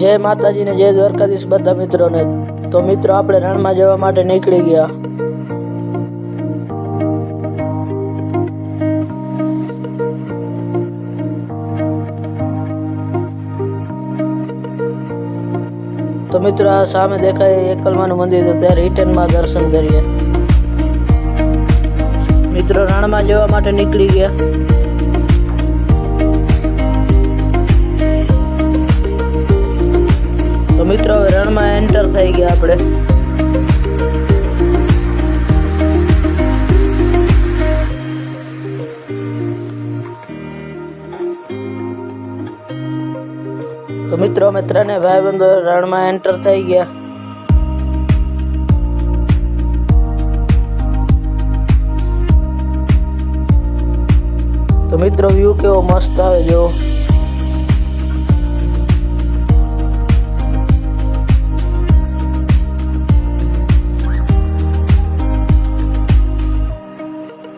જય માતાજી ને જય દ્વારકાધીશ બધા મિત્રોને। તો મિત્રો આપણે રણમાં જવા માટે નીકળી ગયા। તો મિત્રો આ સામે દેખાય એકલમાનું મંદિર, તો ત્યાં રિટર્નમાં દર્શન કરીએ। મિત્રો રણમાં જવા માટે નીકળી ગયા। તો મિત્રો હવે રણમાં એન્ટર થઈ ગયા આપણે। તો મિત્રો અમે ત્રણે ભાઈબંધો રણમાં એન્ટર થઈ ગયા। તો મિત્રો વ્યૂ કેવો મસ્ત આવે જો।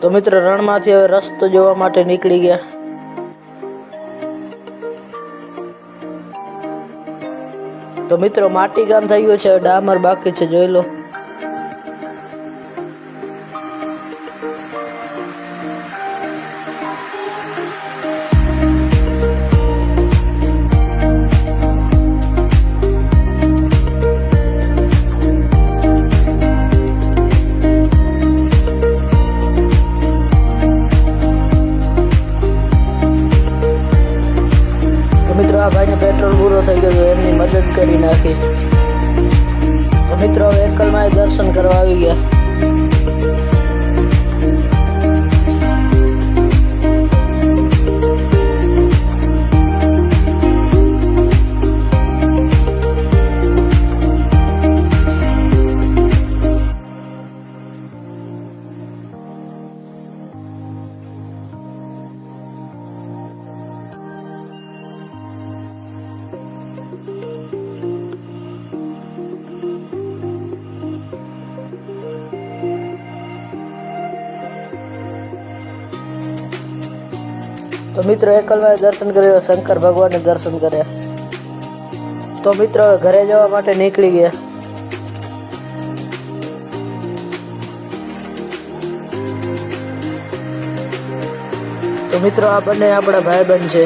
તો મિત્રો રણમાંથી હવે રસ્તો જોવા માટે નીકળી ગયા। તો મિત્રો માટી કામ થઈ ગયું છે, ડામર બાકી છે, જોઈ લો। મિત્રો આ ભાઈને પેટ્રોલ પૂરો થઈ ગયો, એમની મદદ કરી નાખી। તો મિત્રો હવે એકલમાં દર્શન કરવા આવી ગયા। તો મિત્રો એકલમાં દર્શન કર્યા, શંકર ભગવાનને દર્શન કર્યા। તો મિત્રો ઘરે જવા માટે નીકળી ગયા। તો મિત્રો આ બંને આપણા ભાઈબંધ છે।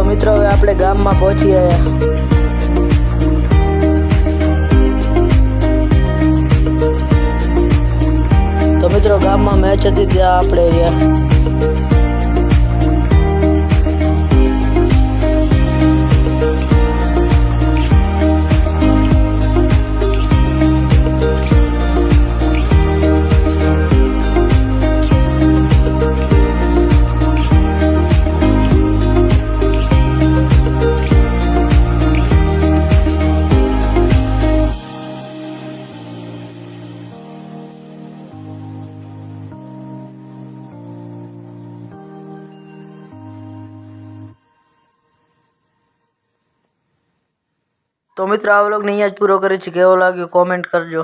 મિત્રો હવે આપણે ગામમાં પહોંચી આવ્યા। તો મિત્રો ગામમાં મેચ હતી, ત્યાં આપણે ગયા। તો મિત્રો આ વ્લોગને અહીંયા જ પૂરો કરે છે। કેવો લાગ્યો કોમેન્ટ કરજો।